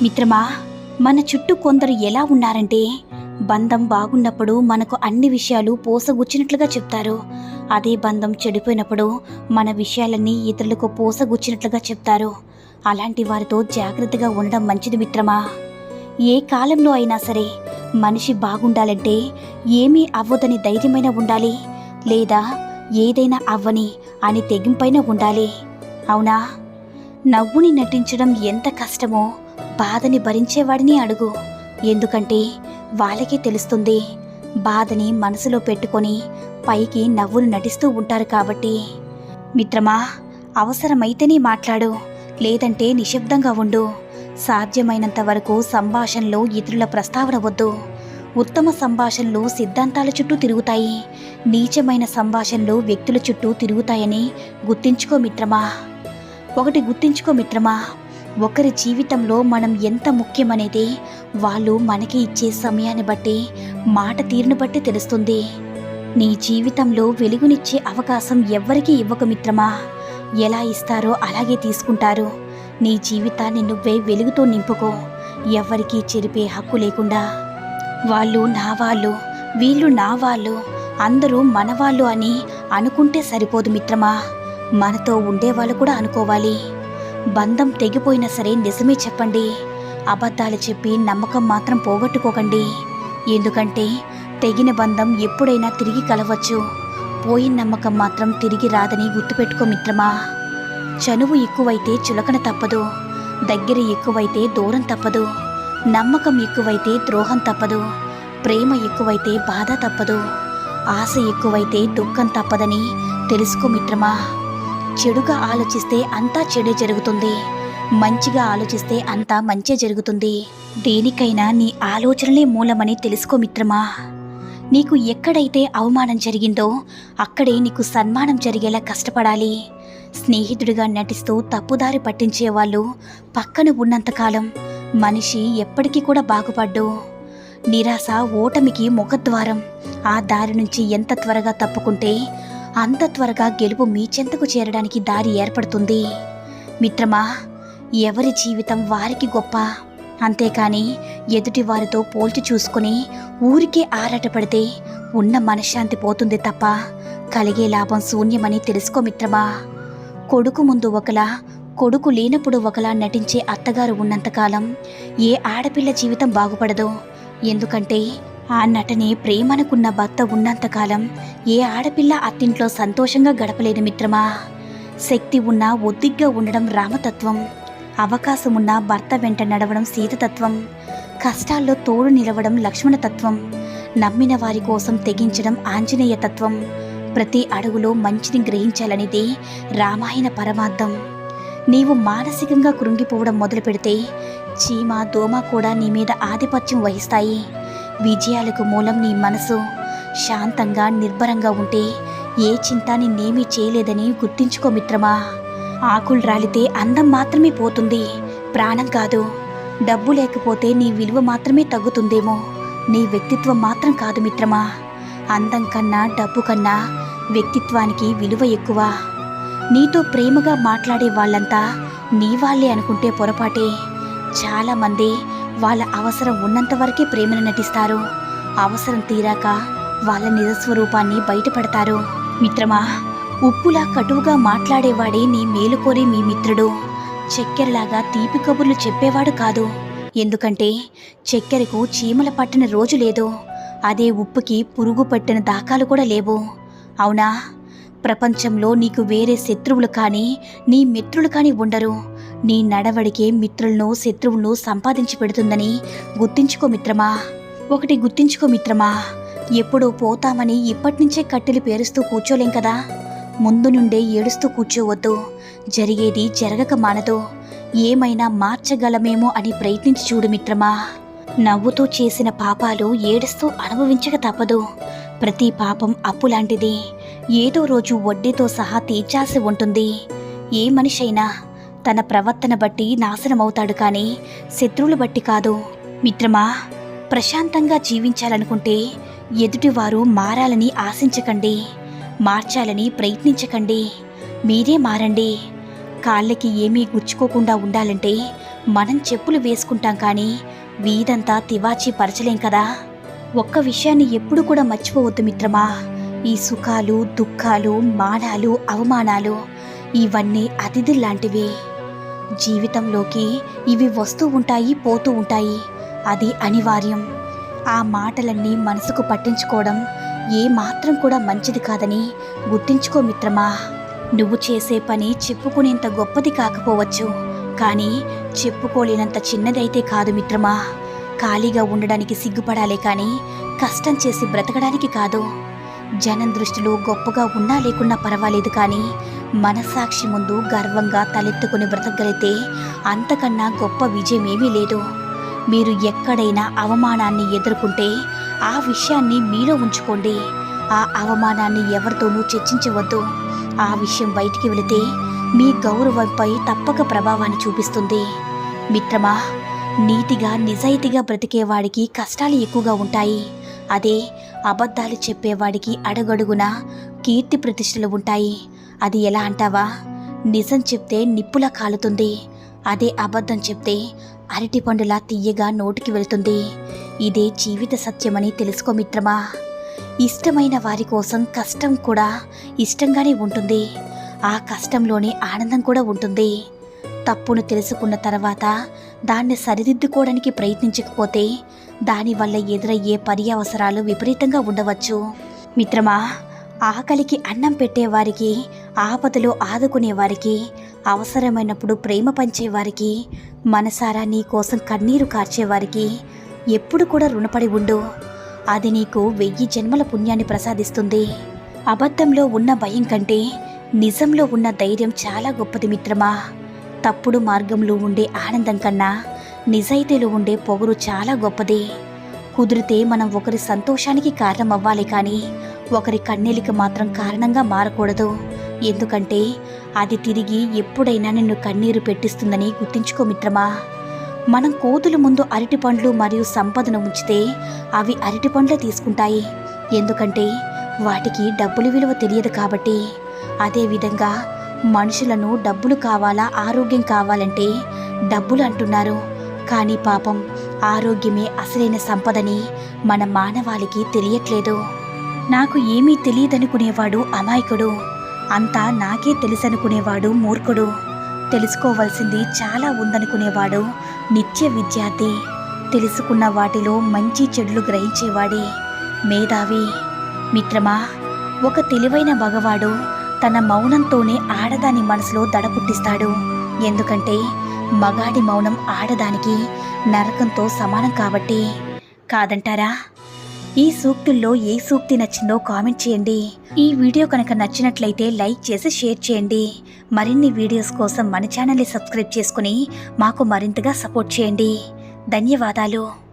మిత్రమా, మన చుట్టూ కొందరు ఎలా ఉన్నారంటే బంధం బాగున్నప్పుడు మనకు అన్ని విషయాలు పోసగుచ్చినట్లుగా చెప్తారు. అదే బంధం చెడిపోయినప్పుడు మన విషయాలన్నీ ఇతరులకు పోసగుచ్చినట్లుగా చెప్తారు. అలాంటి వారితో జాగ్రత్తగా ఉండడం మంచిది మిత్రమా. ఏ కాలంలో అయినా సరే మనిషి బాగుండాలంటే ఏమీ అవ్వదని ధైర్యమైన ఉండాలి, లేదా ఏదైనా అవ్వని అని తెగింపైన ఉండాలి. అవునా? నవ్వుని నటించడం ఎంత కష్టమో బాధని భరించేవాడిని అడుగు. ఎందుకంటే వాళ్ళకే తెలుస్తుంది. బాధని మనసులో పెట్టుకొని పైకి నవ్వులు నటిస్తూ ఉంటారు కాబట్టి. మిత్రమా, అవసరమైతేనే మాట్లాడు, లేదంటే నిశ్శబ్దంగా ఉండు. సాధ్యమైనంత వరకు సంభాషణలో ఇతరుల ప్రస్తావన వద్దు. ఉత్తమ సంభాషణలు సిద్ధాంతాల చుట్టూ తిరుగుతాయి, నీచమైన సంభాషణలు వ్యక్తుల చుట్టూ తిరుగుతాయని గుర్తించుకో మిత్రమా. ఒకటి గుర్తించుకో మిత్రమా, ఒకరి జీవితంలో మనం ఎంత ముఖ్యమనేది వాళ్ళు మనకి ఇచ్చే సమయాన్ని బట్టి, మాట తీరును బట్టి తెలుస్తుంది. నీ జీవితంలో వెలుగునిచ్చే అవకాశం ఎవ్వరికీ ఇవ్వక మిత్రమా. ఎలా ఇస్తారో అలాగే తీసుకుంటారు. నీ జీవితాన్ని నువ్వే వెలుగుతో నింపుకో, ఎవ్వరికీ చెరిపే హక్కు లేకుండా. వాళ్ళు నా వాళ్ళు, వీళ్ళు నా వాళ్ళు, అందరూ మనవాళ్ళు అని అనుకుంటే సరిపోదు మిత్రమా. మనతో ఉండేవాళ్ళు కూడా అనుకోవాలి. బంధం తెగిపోయినా సరే నిజమే చెప్పండి. అబద్ధాలు చెప్పి నమ్మకం మాత్రం పోగొట్టుకోకండి. ఎందుకంటే తెగిన బంధం ఎప్పుడైనా తిరిగి కలవచ్చు, పోయిన నమ్మకం మాత్రం తిరిగి రాదని గుర్తుపెట్టుకో మిత్రమా. చనువు ఎక్కువైతే చులకన తప్పదు, దగ్గర ఎక్కువైతే దూరం తప్పదు, నమ్మకం ఎక్కువైతే ద్రోహం తప్పదు, ప్రేమ ఎక్కువైతే బాధ తప్పదు, ఆశ ఎక్కువైతే దుఃఖం తప్పదని తెలుసుకో మిత్రమా. చెడుగా ఆలోచిస్తే అంతా చెడే జరుగుతుంది, మంచిగా ఆలోచిస్తే అంతా మంచే జరుగుతుంది. దేనికైనా నీ ఆలోచనలే మూలమని తెలుసుకో మిత్రమా. నీకు ఎక్కడైతే అవమానం జరిగిందో అక్కడే నీకు సన్మానం జరిగేలా కష్టపడాలి. స్నేహితుడిగా నటిస్తూ తప్పుదారి పట్టించేవాళ్ళు పక్కన ఉన్నంతకాలం మనిషి ఎప్పటికీ కూడా బాగుపడ్డు. నిరాశ ఓటమికి ముఖద్వారం. ఆ దారి నుంచి ఎంత త్వరగా తప్పుకుంటే అంత త్వరగా గెలుపు మీ చెంతకు చేరడానికి దారి ఏర్పడుతుంది. మిత్రమా, ఎవరి జీవితం వారికి గొప్ప. అంతేకాని ఎదుటి వారితో పోల్చి చూసుకుని ఊరికే ఆరాటపడితే ఉన్న మనశ్శాంతి పోతుంది తప్ప కలిగే లాభం శూన్యమని తెలుసుకో మిత్రమా. కొడుకు ముందు ఒకలా, కొడుకు లేనప్పుడు ఒకలా నటించే అత్తగారు ఉన్నంతకాలం ఏ ఆడపిల్ల జీవితం బాగుపడదు. ఎందుకంటే ఆ నటనే ప్రేమనుకున్న భర్త ఉన్నంతకాలం ఏ ఆడపిల్ల అత్తింట్లో సంతోషంగా గడపలేదు మిత్రమా. శక్తి ఉన్నా ఒద్దిగ్గా ఉండడం రామతత్వం, అవకాశం ఉన్న భర్త వెంట నడవడం సీతతత్వం, కష్టాల్లో తోడు నిలవడం లక్ష్మణతత్వం, నమ్మిన వారి కోసం తెగించడం ఆంజనేయ తత్వం, ప్రతి అడుగులో మంచిని గ్రహించాలనేది రామాయణ పరమార్థం. నీవు మానసికంగా కృంగిపోవడం మొదలు పెడితే చీమ దోమ కూడా నీ మీద ఆధిపత్యం వహిస్తాయి. విజయాలకు మూలం నీ మనసు. శాంతంగా నిర్భరంగా ఉంటే ఏ చింత నిన్నేమీ చేయలేదని గుర్తించుకో మిత్రమా. ఆకులు రాలితే అందం మాత్రమే పోతుంది, ప్రాణం కాదు. డబ్బు లేకపోతే నీ విలువ మాత్రమే తగ్గుతుందేమో, నీ వ్యక్తిత్వం మాత్రం కాదు మిత్రమా. అందం కన్నా డబ్బు కన్నా వ్యక్తిత్వానికి విలువ ఎక్కువ. నీతో ప్రేమగా మాట్లాడే వాళ్ళంతా నీ వాళ్ళే అనుకుంటే పొరపాటే. చాలామంది వాళ్ళ అవసరం ఉన్నంత వరకే ప్రేమను నటిస్తారు, అవసరం తీరాక వాళ్ళ నిజస్వరూపాన్ని బయటపడతారు. మిత్రమా, ఉప్పులా కటువుగా మాట్లాడేవాడే నీ మేలు కోరే మీ మిత్రుడు. చక్కెరలాగా తీపి కబుర్లు చెప్పేవాడు కాదు. ఎందుకంటే చక్కెరకు చీమల పట్టిన రోజు లేదు, అదే ఉప్పుకి పురుగు పట్టిన దాఖాలు కూడా లేవు. అవునా? ప్రపంచంలో నీకు వేరే శత్రువులు కానీ నీ మిత్రులు కానీ ఉండరు. నీ నడవడికే మిత్రులను శత్రువులను సంపాదించి పెడుతుందని గుర్తించుకో మిత్రమా. ఒకటి గుర్తించుకో మిత్రమా, ఎప్పుడో పోతామని ఇప్పటినుంచే కట్టెలు పేరుస్తూ కూర్చోలేం కదా. ముందు నుండే ఏడుస్తూ కూర్చోవద్దు, జరిగేది జరగక మానదు. ఏమైనా మార్చగలమేమో అని ప్రయత్నించి చూడు మిత్రమా. నవ్వుతూ చేసిన పాపాలు ఏడుస్తూ అనుభవించక తప్పదు. ప్రతి పాపం అప్పులాంటిది, ఏదో రోజు వడ్డీతో సహా తీర్చాల్సి ఉంటుంది. ఏ మనిషైనా తన ప్రవర్తన బట్టి నాశనమవుతాడు కానీ శత్రువులు బట్టి కాదు. మిత్రమా, ప్రశాంతంగా జీవించాలనుకుంటే ఎదుటివారు మారాలని ఆశించకండి, మార్చాలని ప్రయత్నించకండి. మీరే మారండి. కాళ్ళకి ఏమీ గుచ్చుకోకుండా ఉండాలంటే మనం చెప్పులు వేసుకుంటాం కానీ వీధంతా తివాచీ పరచలేం కదా. ఒక్క విషయాన్ని ఎప్పుడు కూడా మర్చిపోవద్దు మిత్రమా, ఈ సుఖాలు, దుఃఖాలు, మానాలు, అవమానాలు ఇవన్నీ అతిథుల్లాంటివి. జీవితంలోకి ఇవి వస్తూ ఉంటాయి, పోతూ ఉంటాయి. అది అనివార్యం. ఆ మాటలన్నీ మనసుకు పట్టించుకోవడం ఏమాత్రం కూడా మంచిది కాదని గుర్తించుకో మిత్రమా. నువ్వు చేసే పని చెప్పుకునేంత గొప్పది కాకపోవచ్చు, కానీ చెప్పుకోలేనంత చిన్నదైతే కాదు మిత్రమా. ఖాళీగా ఉండడానికి సిగ్గుపడాలే కానీ కష్టం చేసి బ్రతకడానికి కాదు. జనం దృష్టిలో గొప్పగా ఉన్నా లేకున్నా పర్వాలేదు, కానీ మనస్సాక్షి ముందు గర్వంగా తలెత్తుకుని బ్రతకగలిగితే అంతకన్నా గొప్ప విజయమేమీ లేదు. మీరు ఎక్కడైనా అవమానాన్ని ఎదుర్కొంటే ఆ విషయాన్ని మీలో ఉంచుకోండి. ఆ అవమానాన్ని ఎవరితోనూ చర్చించవద్దు. ఆ విషయం బయటికి వెళితే మీ గౌరవంపై తప్పక ప్రభావాన్ని చూపిస్తుంది. మిత్రమా, నీతిగా నిజాయితీగా బ్రతికేవాడికి కష్టాలు ఎక్కువగా ఉంటాయి. అదే అబద్ధాలు చెప్పేవాడికి అడుగడుగున కీర్తి ప్రతిష్టలు ఉంటాయి. అది ఎలా అంటావా? నిజం చెప్తే నిప్పులా కాలుతుంది, అదే అబద్ధం చెప్తే అరటి పండులా తీయగా నోటికి వెళ్తుంది. ఇదే జీవిత సత్యమని తెలుసుకో మిత్రమా. ఇష్టమైన వారి కోసం కష్టం కూడా ఇష్టంగానే ఉంటుంది. ఆ కష్టంలోనే ఆనందం కూడా ఉంటుంది. తప్పును తెలుసుకున్న తర్వాత దాన్ని సరిదిద్దుకోవడానికి ప్రయత్నించకపోతే దానివల్ల ఎదురయ్యే పర్యవసరాలు విపరీతంగా ఉండవచ్చు. మిత్రమా, ఆకలికి అన్నం పెట్టేవారికి, ఆపదలో ఆదుకునేవారికి, అవసరమైనప్పుడు ప్రేమ పంచేవారికి, మనసారా నీ కోసం కన్నీరు కార్చేవారికి ఎప్పుడు కూడా రుణపడి ఉండు. అది నీకు 1000 జన్మల పుణ్యాన్ని ప్రసాదిస్తుంది. అబద్ధంలో ఉన్న భయం కంటే నిజంలో ఉన్న ధైర్యం చాలా గొప్పది మిత్రమా. తప్పుడు మార్గంలో ఉండే ఆనందం కన్నా నిజాయితీలో ఉండే పొగరు చాలా గొప్పది. కుదిరితే మనం ఒకరి సంతోషానికి కారణం అవ్వాలి, కానీ ఒకరి కన్నీలికి మాత్రం కారణంగా మారకూడదు. ఎందుకంటే అది తిరిగి ఎప్పుడైనా నిన్ను కన్నీరు పెట్టిస్తుందని గుర్తుంచుకో మిత్రమా. మనం కోతుల ముందు అరటి పండ్లు మరియు సంపదను ఉంచితే అవి అరటి పండ్లే తీసుకుంటాయి, ఎందుకంటే వాటికి డబ్బుల విలువ తెలియదు కాబట్టి. అదేవిధంగా మనుషులను డబ్బులు కావాలా, ఆరోగ్యం కావాలంటే డబ్బులు అంటున్నారు, కానీ పాపం ఆరోగ్యమే అసలైన సంపదని మన మానవాళికి తెలియట్లేదు. నాకు ఏమీ తెలియదనుకునేవాడు అమాయకుడు, అంతా నాకే తెలుసనుకునేవాడు మూర్ఖుడు, తెలుసుకోవలసింది చాలా ఉందనుకునేవాడు నిత్య విద్యార్థి, తెలుసుకున్న వాటిలో మంచి చెడులు గ్రహించేవాడే మేధావి. మిత్రమా, ఒక తెలివైన మగవాడు తన మౌనంతోనే ఆడదాని మనసులో దడ పుట్టిస్తాడు. ఎందుకంటే మగాడి మౌనం ఆడదానికి నరకంతో సమానం కాబట్టి. కాదంటారా? ఈ సూక్తుల్లో ఏ సూక్తి నచ్చిందో కామెంట్ చేయండి. ఈ వీడియో కనుక నచ్చినట్లయితే లైక్ చేసి షేర్ చేయండి. మరిన్ని వీడియోస్ కోసం మన ఛానల్ని సబ్స్క్రైబ్ చేసుకుని మాకు మరింతగా సపోర్ట్ చేయండి. ధన్యవాదాలు.